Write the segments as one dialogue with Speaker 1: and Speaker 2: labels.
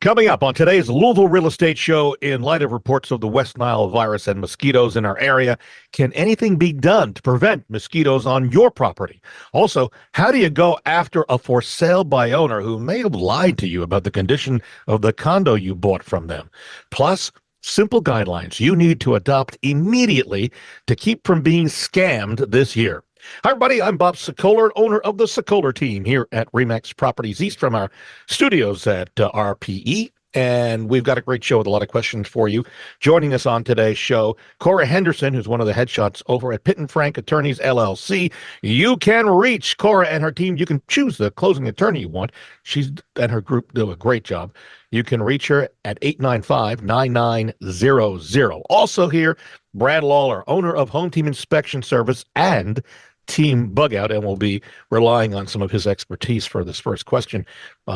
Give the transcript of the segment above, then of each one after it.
Speaker 1: Coming up on today's Louisville Real Estate Show, in light of reports of the West Nile virus and mosquitoes in our area, can anything be done to prevent mosquitoes on your property? Also, how do you go after a for sale by owner who may have lied to you about the condition of the condo you bought from them? Plus, simple guidelines you need to adopt immediately to keep from being scammed this year. Hi, everybody. I'm Bob Sokoler, owner of the Sokoler team here at Remax Properties East from our studios at RPE. And we've got a great show with a lot of questions for you. Joining us on today's show, Cora Henderson, who's one of the headshots over at Pitt and Frank Attorneys, LLC. You can reach Cora and her team. You can choose the closing attorney you want. She's and her group do a great job. You can reach her at 895-9900. Also here, Brad Lawler, owner of Home Team Inspection Service and Team Bug Out, and we'll be relying on some of his expertise for this first question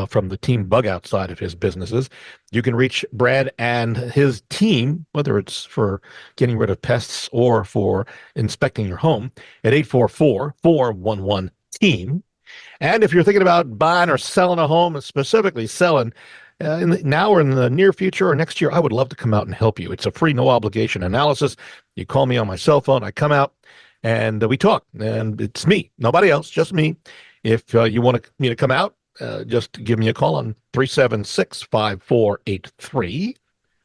Speaker 1: from the Team Bug Out side of his businesses. You can reach Brad and his team, whether it's for getting rid of pests or for inspecting your home, at 844-411-TEAM. And if you're thinking about buying or selling a home, and specifically selling now or in the near future or next year, I would love to come out and help you. It's a free, no obligation analysis. You call me on my cell phone, I come out, and we talk, and it's me, nobody else, just me. If you want me to come out, just give me a call on 376-5483,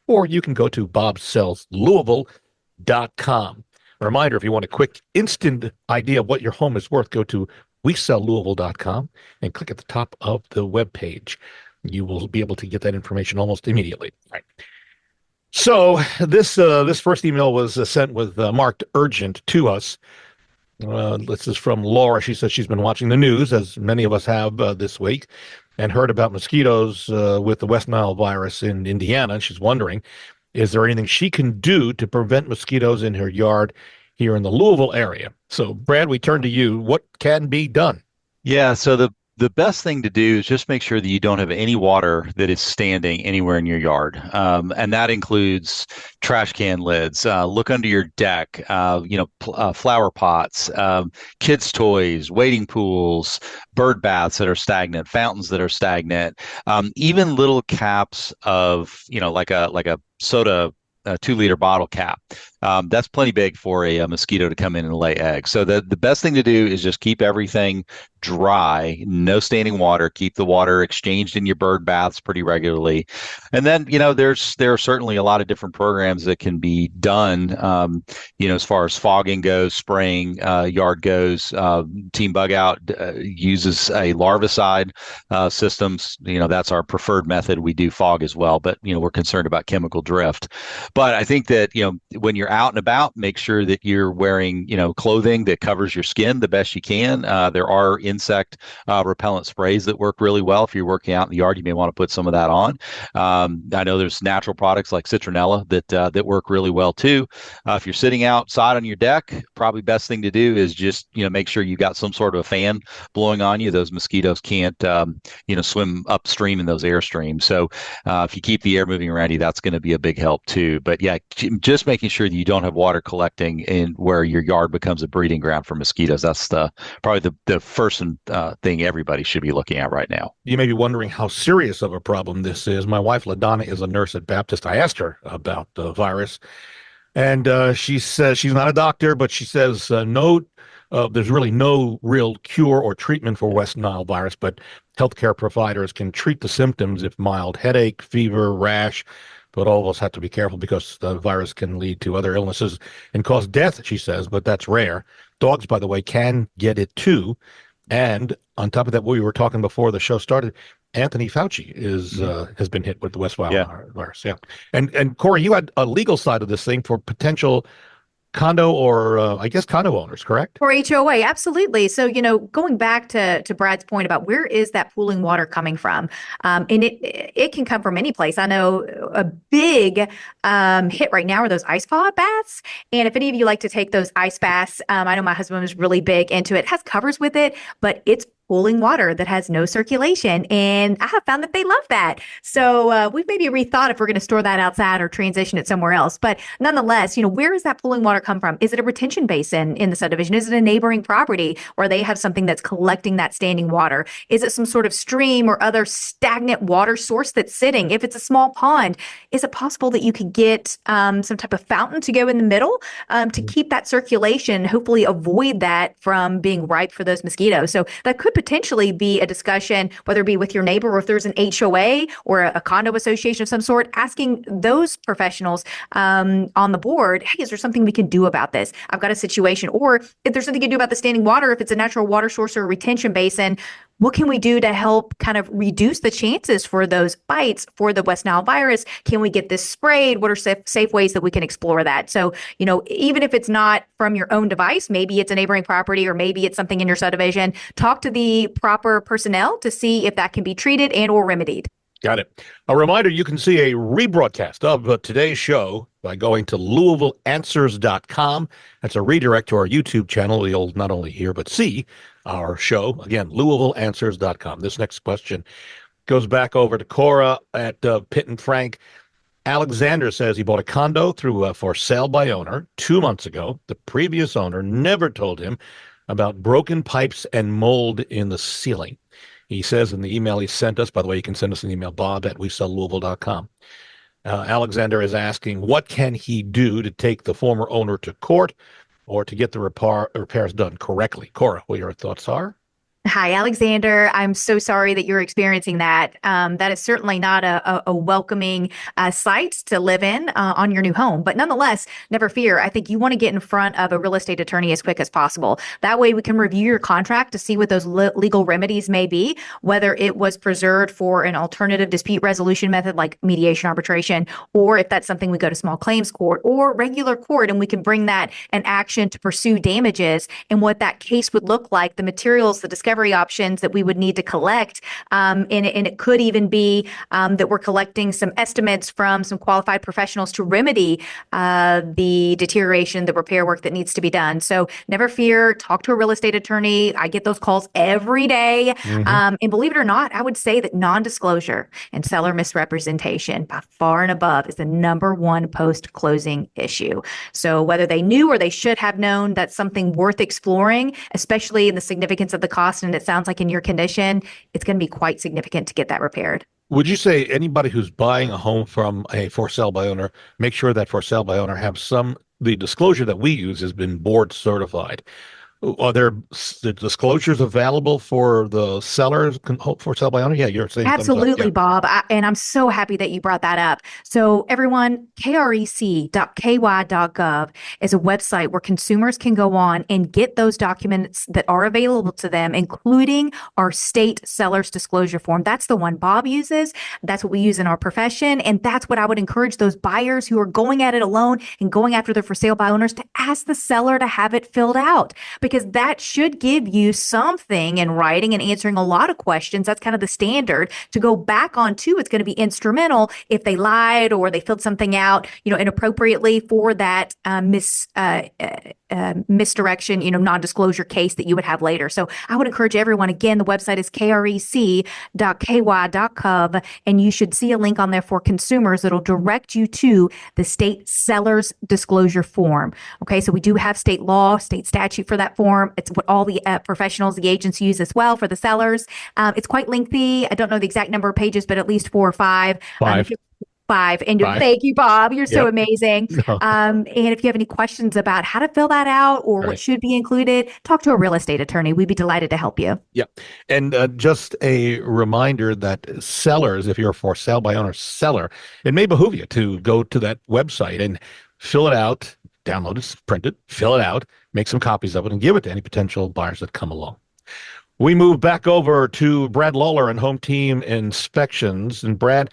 Speaker 1: or you can go to bobsellslouisville.com. A reminder, if you want a quick, instant idea of what your home is worth, go to wesellouisville.com and click at the top of the webpage. You will be able to get that information almost immediately. All right. So this first email was sent with marked urgent to us. This is from Laura. She says she's been watching the news, as many of us have this week, and heard about mosquitoes with the West Nile virus in Indiana. And she's wondering, is there anything she can do to prevent mosquitoes in her yard here in the Louisville area? So, Brad, we turn to you. What can be done?
Speaker 2: Yeah, so the best thing to do is just make sure that you don't have any water that is standing anywhere in your yard. And that includes trash can lids, look under your deck, flower pots, kids' toys, wading pools, bird baths that are stagnant, fountains that are stagnant, even little caps of, like a soda, a 2-liter bottle cap. That's plenty big for a mosquito to come in and lay eggs. So the best thing to do is just keep everything dry, no standing water, keep the water exchanged in your bird baths pretty regularly. And then, there are certainly a lot of different programs that can be done, as far as fogging goes, spraying, yard goes. Team Bug Out uses a larvicide systems. That's our preferred method. We do fog as well, but, we're concerned about chemical drift. But I think that, when you're out and about, make sure that you're wearing, clothing that covers your skin the best you can. There are insect repellent sprays that work really well. If you're working out in the yard, you may want to put some of that on. I know there's natural products like citronella that work really well too. If you're sitting outside on your deck, probably best thing to do is just, make sure you got some sort of a fan blowing on you. Those mosquitoes can't, swim upstream in those airstreams. So if you keep the air moving around you, that's going to be a big help too. But yeah, just making sure that you don't have water collecting in where your yard becomes a breeding ground for mosquitoes. That's probably the first thing everybody should be looking at right now.
Speaker 1: You may be wondering how serious of a problem this is. My wife, LaDonna, is a nurse at Baptist. I asked her about the virus, and she says she's not a doctor, but she says there's really no real cure or treatment for West Nile virus, but healthcare providers can treat the symptoms if mild headache, fever, rash. But all of us have to be careful because the virus can lead to other illnesses and cause death, she says, but that's rare. Dogs, by the way, can get it too. And on top of that, we were talking before the show started, Anthony Fauci has been hit with the West Nile virus. Yeah. And Corey, you had a legal side of this thing for potential condo or I guess condo owners, correct?
Speaker 3: Or HOA, absolutely. So, going back to Brad's point about where is that pooling water coming from? And it can come from any place. I know a big hit right now are those ice baths. And if any of you like to take those ice baths, I know my husband was really big into it. It has covers with it, but it's pooling water that has no circulation. And I have found that they love that. So we've maybe rethought if we're going to store that outside or transition it somewhere else. But nonetheless, where does that pooling water come from? Is it a retention basin in the subdivision? Is it a neighboring property where they have something that's collecting that standing water? Is it some sort of stream or other stagnant water source that's sitting? If it's a small pond, is it possible that you could get some type of fountain to go in the middle to keep that circulation, hopefully avoid that from being ripe for those mosquitoes? So that could potentially be a discussion, whether it be with your neighbor or if there's an HOA or a condo association of some sort, asking those professionals on the board, hey, is there something we can do about this? I've got a situation. Or if there's something you can do about the standing water, if it's a natural water source or a retention basin, what can we do to help kind of reduce the chances for those bites for the West Nile virus? Can we get this sprayed? What are safe ways that we can explore that? So, even if it's not from your own device, maybe it's a neighboring property or maybe it's something in your subdivision, talk to the proper personnel to see if that can be treated and or remedied.
Speaker 1: Got it. A reminder, you can see a rebroadcast of today's show by going to LouisvilleAnswers.com. That's a redirect to our YouTube channel. You'll not only hear but see our show. Again, LouisvilleAnswers.com. This next question goes back over to Cora at Pitt and Frank. Alexander says he bought a condo through a for sale by owner 2 months ago. The previous owner never told him about broken pipes and mold in the ceiling. He says in the email he sent us, by the way, you can send us an email, bob@WeSellLouisville.com. Alexander is asking, what can he do to take the former owner to court or to get the repairs done correctly? Cora, what your thoughts are?
Speaker 3: Hi, Alexander. I'm so sorry that you're experiencing that. That is certainly not a welcoming site to live in on your new home. But nonetheless, never fear. I think you want to get in front of a real estate attorney as quick as possible. That way we can review your contract to see what those legal remedies may be, whether it was preserved for an alternative dispute resolution method like mediation arbitration, or if that's something we go to small claims court or regular court, and we can bring that an action to pursue damages and what that case would look like, the materials, the discovery options that we would need to collect. And it could even be that we're collecting some estimates from some qualified professionals to remedy the deterioration, the repair work that needs to be done. So never fear, talk to a real estate attorney. I get those calls every day. And believe it or not, I would say that non-disclosure and seller misrepresentation by far and above is the number one post-closing issue. So whether they knew or they should have known, that's something worth exploring, especially in the significance of the cost. And it sounds like in your condition, it's going to be quite significant to get that repaired.
Speaker 1: Would you say anybody who's buying a home from a for sale by owner, make sure that for sale by owner have the disclosure that we use has been board certified? Are there the disclosures available for the sellers for sale by owner? Yeah, you're saying
Speaker 3: absolutely,
Speaker 1: yeah.
Speaker 3: Bob. And I'm so happy that you brought that up. So everyone, krec.ky.gov is a website where consumers can go on and get those documents that are available to them, including our state seller's disclosure form. That's the one Bob uses. That's what we use in our profession. And that's what I would encourage those buyers who are going at it alone and going after the for sale by owners to ask the seller to have it filled out, because that should give you something in writing and answering a lot of questions. That's kind of the standard to go back on to. It's going to be instrumental if they lied or they filled something out, inappropriately for that misdirection, non-disclosure case that you would have later. So I would encourage everyone, again, the website is krec.ky.gov, and you should see a link on there for consumers that'll direct you to the state seller's disclosure form. Okay, so we do have state law, state statute for that form. It's what all the professionals, the agents use as well for the sellers. It's quite lengthy. I don't know the exact number of pages, but at least 4 or 5. Five. And thank you, Bob. You're so amazing. And if you have any questions about how to fill that out or what should be included, talk to a real estate attorney. We'd be delighted to help you.
Speaker 1: Yeah. And just a reminder that sellers, if you're a for sale by owner seller, it may behoove you to go to that website and fill it out, download it, print it, fill it out, make some copies of it, and give it to any potential buyers that come along. We move back over to Brad Lawler and Home Team Inspections. And Brad,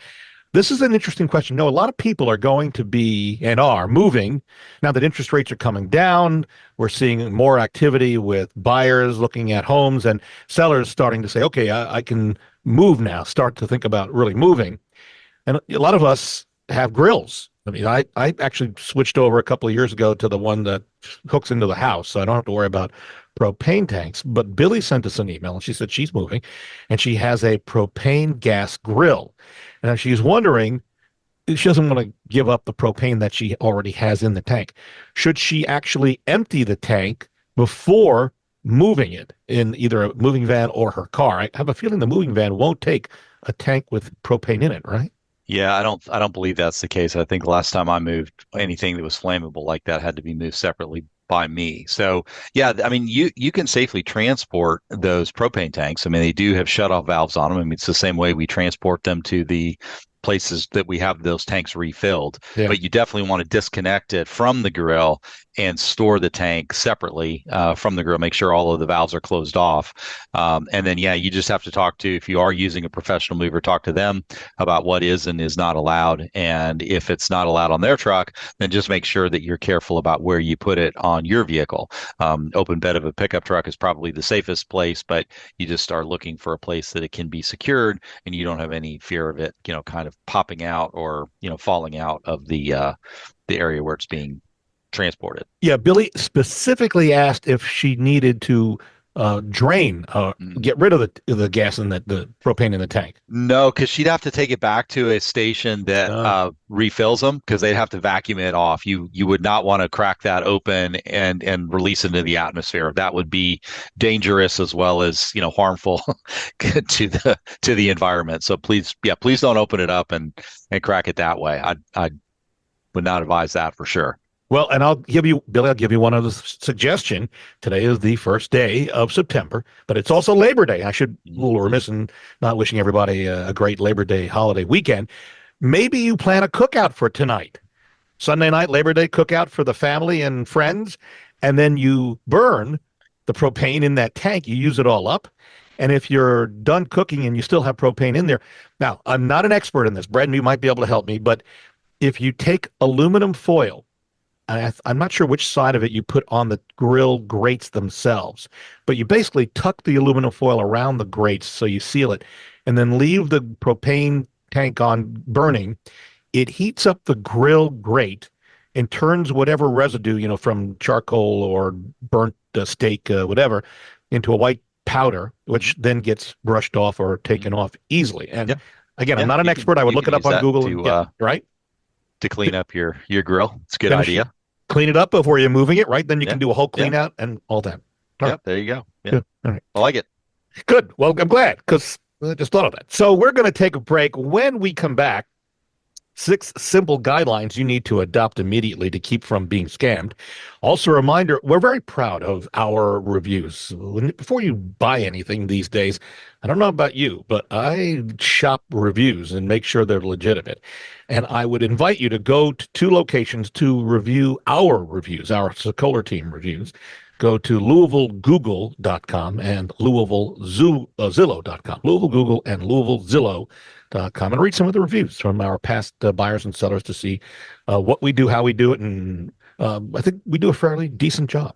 Speaker 1: this is an interesting question. No, a lot of people are going to be and are moving now that interest rates are coming down. We're seeing more activity with buyers looking at homes and sellers starting to say, okay, I can move now, start to think about really moving. And a lot of us have grills. I mean, I actually switched over a couple of years ago to the one that hooks into the house, so I don't have to worry about propane tanks. But Billy sent us an email and she said she's moving and she has a propane gas grill. And she's wondering, she doesn't want to give up the propane that she already has in the tank. Should she actually empty the tank before moving it in either a moving van or her car? I have a feeling the moving van won't take a tank with propane in it, right?
Speaker 2: Yeah, I don't believe that's the case. I think last time I moved anything that was flammable like that had to be moved separately by me. So yeah, I mean you can safely transport those propane tanks. I mean they do have shutoff valves on them. I mean it's the same way we transport them to the places that we have those tanks refilled.
Speaker 1: Yeah.
Speaker 2: But you definitely want to disconnect it from the grill and store the tank separately from the grill. Make sure all of the valves are closed off. And then, yeah, you just have to talk to, if you are using a professional mover, talk to them about what is and is not allowed. And if it's not allowed on their truck, then just make sure that you're careful about where you put it on your vehicle. Open bed of a pickup truck is probably the safest place, but you just start looking for a place that it can be secured and you don't have any fear of it, kind of popping out or, falling out of the area where it's being transported.
Speaker 1: Yeah, Billy specifically asked if she needed to drain, get rid of the gas in the propane in the tank.
Speaker 2: No, because she'd have to take it back to a station that refills them because they'd have to vacuum it off. You would not want to crack that open and release into the atmosphere. That would be dangerous as well as harmful to the environment. So please don't open it up and crack it that way. I would not advise that for sure.
Speaker 1: Well, and Billy, I'll give you one other suggestion. Today is the first day of September, but it's also Labor Day. I should be a little remiss in not wishing everybody a great Labor Day holiday weekend. Maybe you plan a cookout for tonight. Sunday night, Labor Day cookout for the family and friends, and then you burn the propane in that tank. You use it all up. And if you're done cooking and you still have propane in there, now, I'm not an expert in this. Brandon, you might be able to help me, but if you take aluminum foil, I'm not sure which side of it you put on the grill grates themselves, but you basically tuck the aluminum foil around the grates so you seal it and then leave the propane tank on burning. It heats up the grill grate and turns whatever residue, from charcoal or burnt steak, whatever, into a white powder, which then gets brushed off or taken off easily. And again, I'm not an expert. I would look it up on Google. Right?
Speaker 2: To clean up your grill. It's a good idea.
Speaker 1: Clean it up before you're moving it, right? Then you can do a whole clean out and all that.
Speaker 2: There you go. Yeah.
Speaker 1: Good. All right.
Speaker 2: I like it.
Speaker 1: Good. Well, I'm glad because I just thought of that. So we're going to take a break. When we come back, 6 simple guidelines you need to adopt immediately to keep from being scammed. Also, a reminder, we're very proud of our reviews. Before you buy anything these days, I don't know about you, but I shop reviews and make sure they're legitimate. And I would invite you to go to 2 locations to review our reviews, our Sokoler team reviews. Go to LouisvilleGoogle.com and LouisvilleZillow.com. Louisville Google and LouisvilleZillow.com, and read some of the reviews from our past buyers and sellers to see what we do, how we do it, and I think we do a fairly decent job.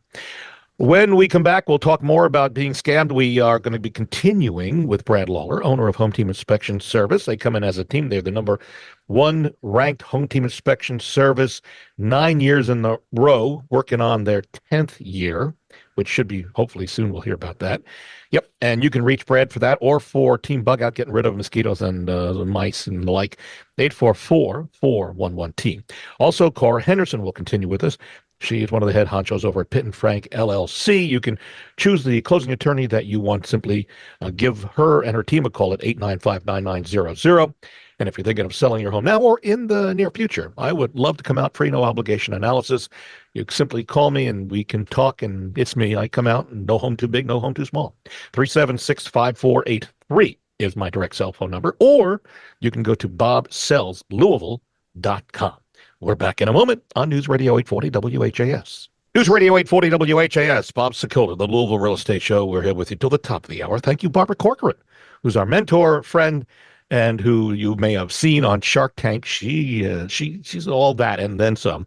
Speaker 1: When we come back, we'll talk more about being scammed. We are going to be continuing with Brad Lawler, owner of Home Team Inspection Service. They come in as a team. They're the number 1 ranked home team inspection service, 9 years in a row, working on their 10th year, which should be hopefully soon. We'll hear about that. Yep. And you can reach Brad for that or for Team Bug Out, getting rid of mosquitoes and mice and the like. 844-411-TEAM. Also, Cora Henderson will continue with us. She is one of the head honchos over at Pitt and Frank LLC. You can choose the closing attorney that you want. Simply give her and her team a call at 895-9900. And if you're thinking of selling your home now or in the near future, I would love to come out, free, no obligation analysis. You simply call me and we can talk, and it's me. I come out, and no home too big, no home too small. 376-5483 is my direct cell phone number, or you can go to bobsellslouisville.com. We're back in a moment on News Radio 840 WHAS. News Radio 840 WHAS, Bob Sokoler, the Louisville Real Estate Show. We're here with you till the top of the hour. Thank you, Barbara Corcoran, who's our mentor, friend, and who you may have seen on Shark Tank. She's all that and then some.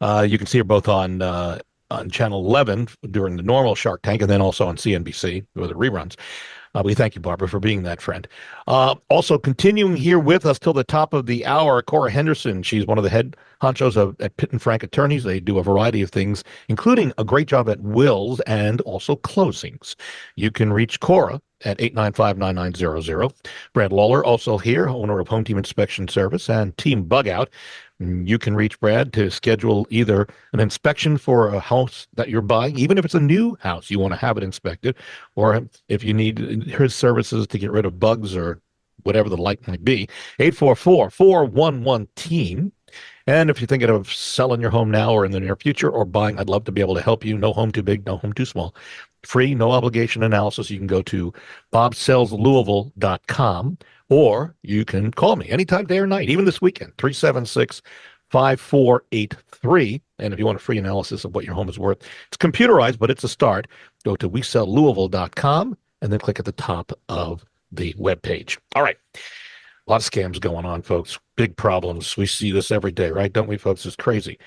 Speaker 1: You can see her both on Channel 11 during the normal Shark Tank and then also on CNBC with the reruns. We thank you, Barbara, for being that friend. Also, continuing here with us till the top of the hour, Cora Henderson. She's one of the head honchos at Pitt and Frank Attorneys. They do a variety of things, including a great job at wills and also closings. You can reach Cora at 895-9900. Brad Lawler, also here, owner of Home Team Inspection Service and Team Bugout. You can reach Brad to schedule either an inspection for a house that you're buying, even if it's a new house, you want to have it inspected, or if you need his services to get rid of bugs or whatever the like might be. 844-411-TEAM. And if you're thinking of selling your home now or in the near future or buying, I'd love to be able to help you. No home too big, no home too small. Free, no obligation analysis. You can go to bobsellslouisville.com, or you can call me anytime, day or night, even this weekend, 376-5483. And if you want a free analysis of what your home is worth, it's computerized, but it's a start. Go to wesellouisville.com and then click at the top of the webpage. All right. A lot of scams going on, folks. Big problems. We see this every day, right? Don't we, folks? It's crazy.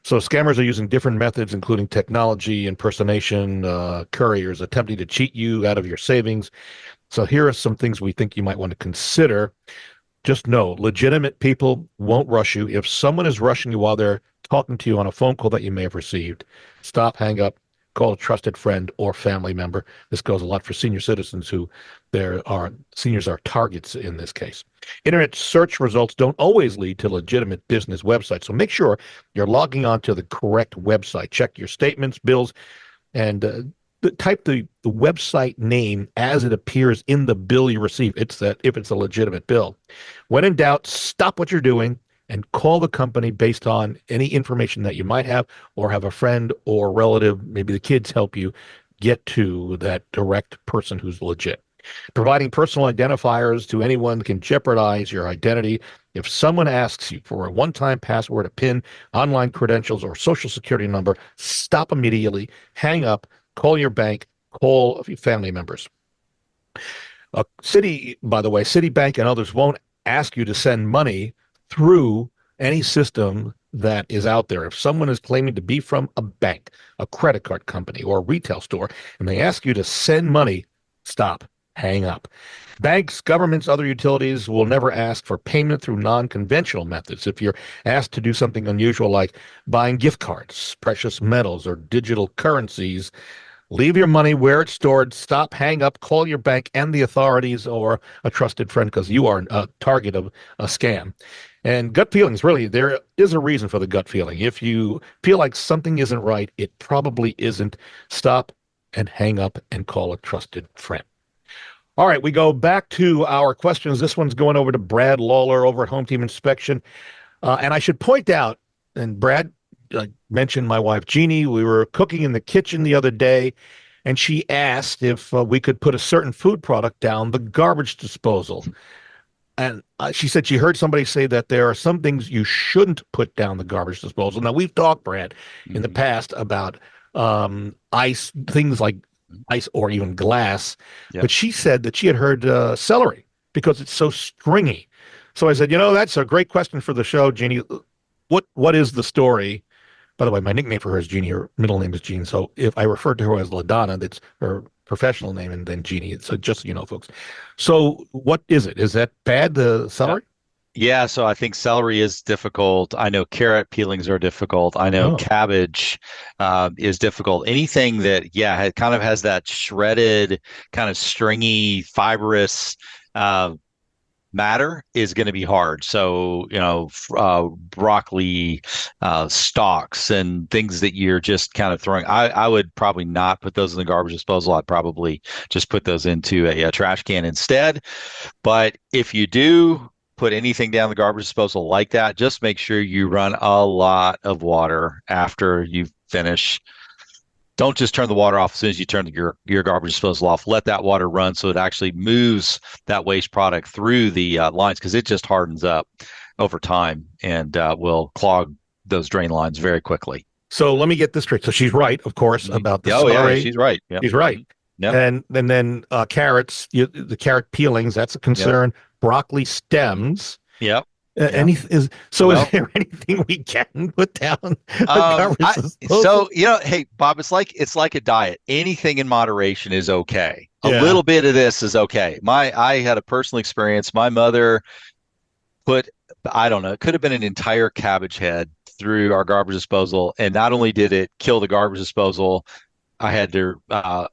Speaker 1: So scammers are using different methods, including technology, impersonation, couriers attempting to cheat you out of your savings. So here are some things we think you might want to consider. Just know, legitimate people won't rush you. If someone is rushing you while they're talking to you on a phone call that you may have received, stop, hang up, call a trusted friend or family member. This goes a lot for senior citizens who seniors are targets in this case. Internet search results don't always lead to legitimate business websites, so make sure you're logging on to the correct website. Check your statements, bills, and type the website name as it appears in the bill you receive. If it's a legitimate bill. When in doubt, stop what you're doing and call the company based on any information that you might have, or have a friend or relative, maybe the kids, help you get to that direct person who's legit. Providing personal identifiers to anyone can jeopardize your identity. If someone asks you for a one-time password, a PIN, online credentials, or social security number, stop immediately, hang up, call your bank, call a few family members. By the way, Citibank and others won't ask you to send money through any system that is out there. If someone is claiming to be from a bank, a credit card company, or a retail store, and they ask you to send money, stop, hang up. Banks, governments, other utilities will never ask for payment through non-conventional methods. If you're asked to do something unusual like buying gift cards, precious metals, or digital currencies, leave your money where it's stored, stop, hang up, call your bank and the authorities or a trusted friend, because you are a target of a scam. And gut feelings, really, there is a reason for the gut feeling. If you feel like something isn't right, it probably isn't. Stop and hang up and call a trusted friend. All right, we go back to our questions. This one's going over to Brad Lawler over at Home Team Inspection. And I should point out, and Brad mentioned my wife, Jeannie. We were cooking in the kitchen the other day, and she asked if we could put a certain food product down the garbage disposal. And she said she heard somebody say that there are some things you shouldn't put down the garbage disposal. Now, we've talked, Brad, in the past about ice, things like ice or even glass.
Speaker 2: Yep.
Speaker 1: But she said that she had heard celery because it's so stringy. So I said, that's a great question for the show, Jeannie. What is the story? By the way, my nickname for her is Jeannie. Her middle name is Jean. So if I refer to her as LaDonna, that's her professional name, and then Jeannie. So just so you know, folks. So what is it? Is that bad, the celery?
Speaker 2: Yeah, so I think celery is difficult. I know carrot peelings are difficult. I know cabbage is difficult. Anything that, it kind of has that shredded, kind of stringy, fibrous matter is going to be hard. So, broccoli stalks and things that you're just kind of throwing. I would probably not put those in the garbage disposal. I'd probably just put those into a trash can instead. But if you do put anything down the garbage disposal like that, just make sure you run a lot of water after you finish. Don't just turn the water off as soon as you turn your garbage disposal off. Let that water run so it actually moves that waste product through the lines, because it just hardens up over time and will clog those drain lines very quickly.
Speaker 1: So let me get this straight. So she's right, of course, about the celery.
Speaker 2: Yeah, she's right. Yep.
Speaker 1: She's right.
Speaker 2: Yep.
Speaker 1: And then carrots, the carrot peelings, that's a concern. Yep. Broccoli stems.
Speaker 2: Yep. Yeah.
Speaker 1: Is there anything we can put down a garbage disposal?
Speaker 2: So hey, Bob, it's like a diet. Anything in moderation is okay. A
Speaker 1: Yeah.
Speaker 2: little bit of this is okay. I had a personal experience. My mother put, I don't know, it could have been an entire cabbage head through our garbage disposal, and not only did it kill the garbage disposal, I had to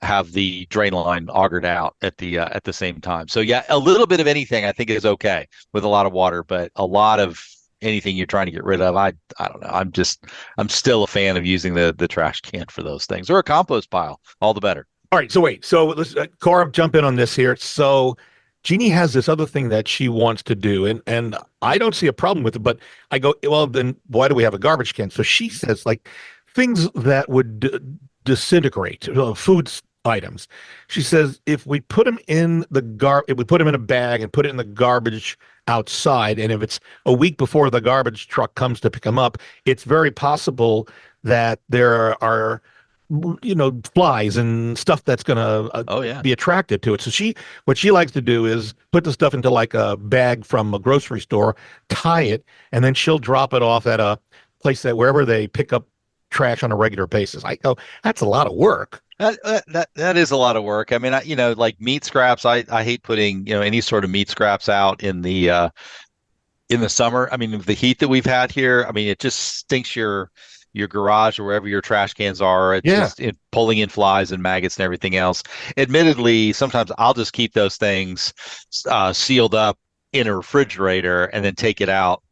Speaker 2: have the drain line augered out at the same time. So yeah, a little bit of anything I think is okay with a lot of water, but a lot of anything you're trying to get rid of, I don't know. I'm still a fan of using the trash can for those things, or a compost pile. All the better.
Speaker 1: All right. So wait. So let's Cora, jump in on this here. So Jeannie has this other thing that she wants to do, and I don't see a problem with it. But I go, well, then why do we have a garbage can? So she says like things that would disintegrate, food items. She says if we put them in if we put them in a bag and put it in the garbage outside, and if it's a week before the garbage truck comes to pick them up, it's very possible that there are flies and stuff that's going to
Speaker 2: Oh yeah.
Speaker 1: be attracted to it. So what she likes to do is put the stuff into like a bag from a grocery store, tie it, and then she'll drop it off at a place that wherever they pick up trash on a regular basis. I go, that's a lot of work.
Speaker 2: That is a lot of work. I mean, like meat scraps. I hate putting any sort of meat scraps out in the summer. I mean, the heat that we've had here. I mean, it just stinks your garage or wherever your trash cans are. It's just pulling in flies and maggots and everything else. Admittedly, sometimes I'll just keep those things sealed up in a refrigerator and then take it out,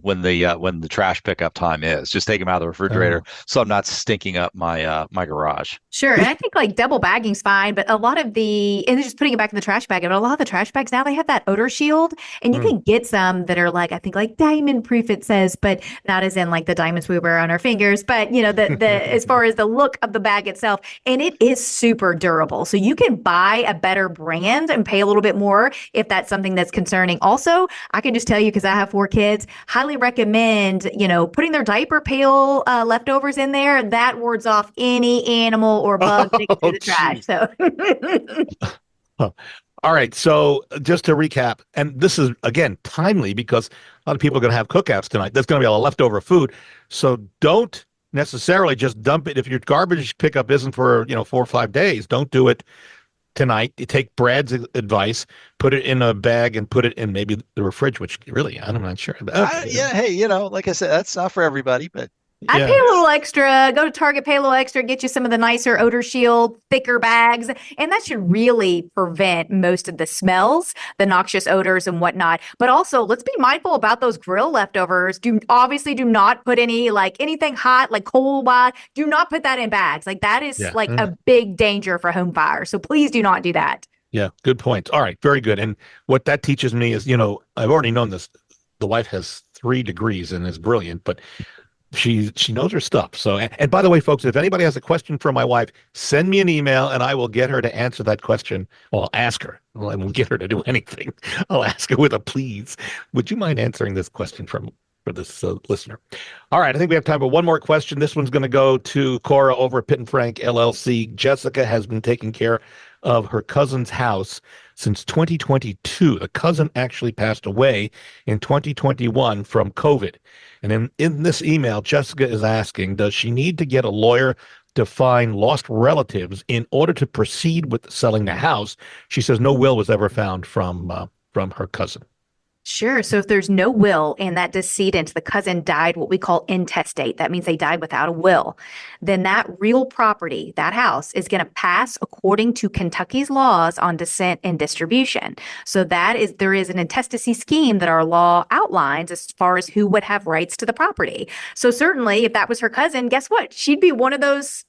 Speaker 2: when the trash pickup time is. Just take them out of the refrigerator so I'm not stinking up my garage.
Speaker 3: Sure. And I think like double bagging's fine, but and then just putting it back in the trash bag. And a lot of the trash bags now, they have that odor shield, and you can get some that are like, I think like diamond proof it says, but not as in like the diamonds we wear on our fingers, but the as far as the look of the bag itself, and it is super durable. So you can buy a better brand and pay a little bit more if that's something that's concerning. Also, I can just tell you, because I have 4 kids, highly recommend, putting their diaper pail leftovers in there. That wards off any animal or bug digging through the trash. So,
Speaker 1: all right. So just to recap, and this is again timely because a lot of people are going to have cookouts tonight. There's going to be a lot of leftover food. So don't necessarily just dump it. If your garbage pickup isn't for 4 or 5 days, don't do it tonight. You take Brad's advice, put it in a bag and put it in maybe the fridge, which really, I'm not sure. Okay.
Speaker 2: Yeah. Hey, like I said, that's not for everybody, but
Speaker 3: I'd pay a little extra, go to Target, pay a little extra, get you some of the nicer odor shield, thicker bags. And that should really prevent most of the smells, the noxious odors and whatnot. But also, let's be mindful about those grill leftovers. Obviously do not put anything hot, like cold wine. Do not put that in bags. Like that is a big danger for home fire. So please do not do that.
Speaker 1: Yeah, good point. All right, very good. And what that teaches me is, I've already known this. The wife has 3 degrees and is brilliant, but she knows her stuff. So, and by the way, folks, if anybody has a question for my wife, send me an email and I will get her to answer that question. Well, I'll ask her. Well, I won't get her to do anything. I'll ask her with a please. Would you mind answering this question for this listener? All right. I think we have time for one more question. This one's going to go to Cora over at Pitt and Frank LLC. Jessica has been taking care of her cousin's house since 2022. The cousin actually passed away in 2021 from COVID. And in this email, Jessica is asking, does she need to get a lawyer to find lost relatives in order to proceed with selling the house? She says no will was ever found from her cousin.
Speaker 3: Sure. So if there's no will and that decedent, the cousin, died what we call intestate, that means they died without a will, then that real property, that house, is going to pass according to Kentucky's laws on descent and distribution. So there is an intestacy scheme that our law outlines as far as who would have rights to the property. So certainly if that was her cousin, guess what? She'd be one of those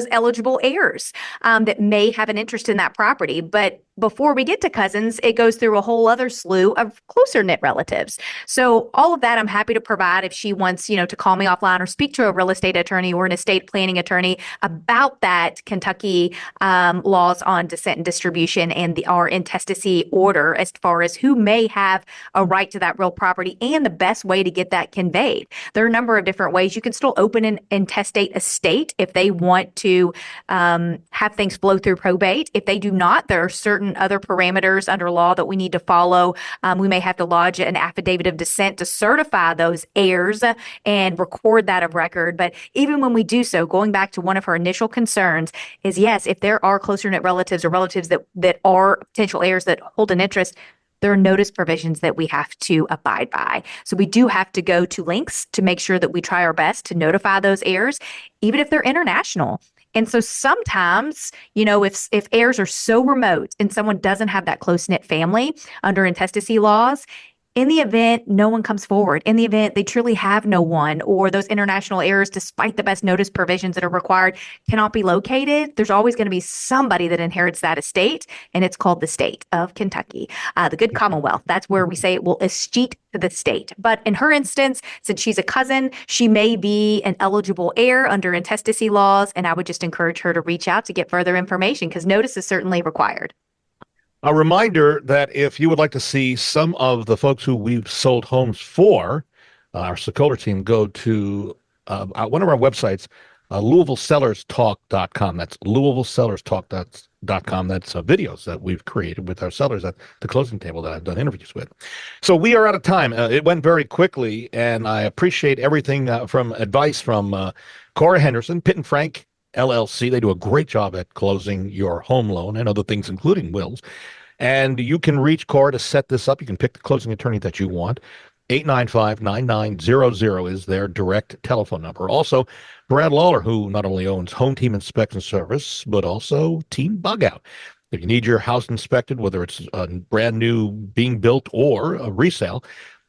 Speaker 3: eligible heirs that may have an interest in that property. But before we get to cousins, it goes through a whole other slew of closer knit relatives. So all of that I'm happy to provide if she wants, to call me offline or speak to a real estate attorney or an estate planning attorney about that Kentucky laws on descent and distribution and our intestacy order as far as who may have a right to that real property and the best way to get that conveyed. There are a number of different ways. You can still open an intestate estate if they want to have things flow through probate. If they do not, there are certain certain other parameters under law that we need to follow. We may have to lodge an affidavit of descent to certify those heirs and record that of record. But even when we do so, going back to one of her initial concerns is, yes, if there are closer knit relatives or relatives that are potential heirs that hold an interest, there are notice provisions that we have to abide by. So we do have to go to lengths to make sure that we try our best to notify those heirs, even if they're international. And so sometimes, if heirs are so remote and someone doesn't have that close-knit family under intestacy laws, in the event no one comes forward, in the event they truly have no one, or those international heirs, despite the best notice provisions that are required, cannot be located, there's always going to be somebody that inherits that estate, and it's called the state of Kentucky, the good Commonwealth. That's where we say it will escheat to the state. But in her instance, since she's a cousin, she may be an eligible heir under intestacy laws, and I would just encourage her to reach out to get further information because notice is certainly required.
Speaker 1: A reminder that if you would like to see some of the folks who we've sold homes for, our Sokoler team, go to one of our websites, LouisvilleSellersTalk.com. That's LouisvilleSellersTalk.com. That's videos that we've created with our sellers at the closing table that I've done interviews with. So we are out of time. It went very quickly, and I appreciate everything from advice from Cora Henderson, Pitt and Frank LLC. They do a great job at closing your home loan and other things, including wills. And you can reach Cora to set this up. You can pick the closing attorney that you want. 895-9900 is their direct telephone number. Also, Brad Lawler, who not only owns Home Team Inspection Service, but also Team Bug Out. If you need your house inspected, whether it's a brand new being built or a resale,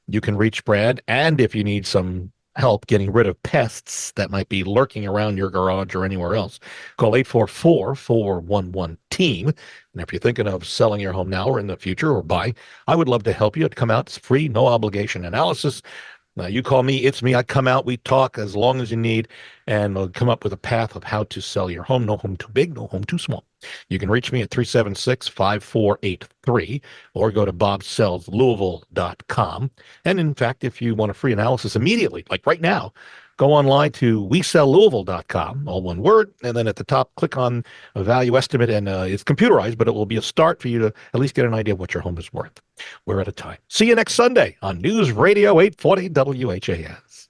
Speaker 1: you can reach Brad. And if you need some help getting rid of pests that might be lurking around your garage or anywhere else, call 844-411-TEAM. And if you're thinking of selling your home now or in the future or buy, I would love to help you. It'd come out. It's free, no obligation analysis. You call me, it's me. I come out, we talk as long as you need, and we'll come up with a path of how to sell your home. No home too big, no home too small. You can reach me at 376-5483 or go to bobsellslouisville.com. And in fact, if you want a free analysis immediately, like right now, go online to wesellouisville.com, all one word, and then at the top, click on a value estimate, and it's computerized, but it will be a start for you to at least get an idea of what your home is worth. We're at a time. See you next Sunday on News Radio 840 WHAS.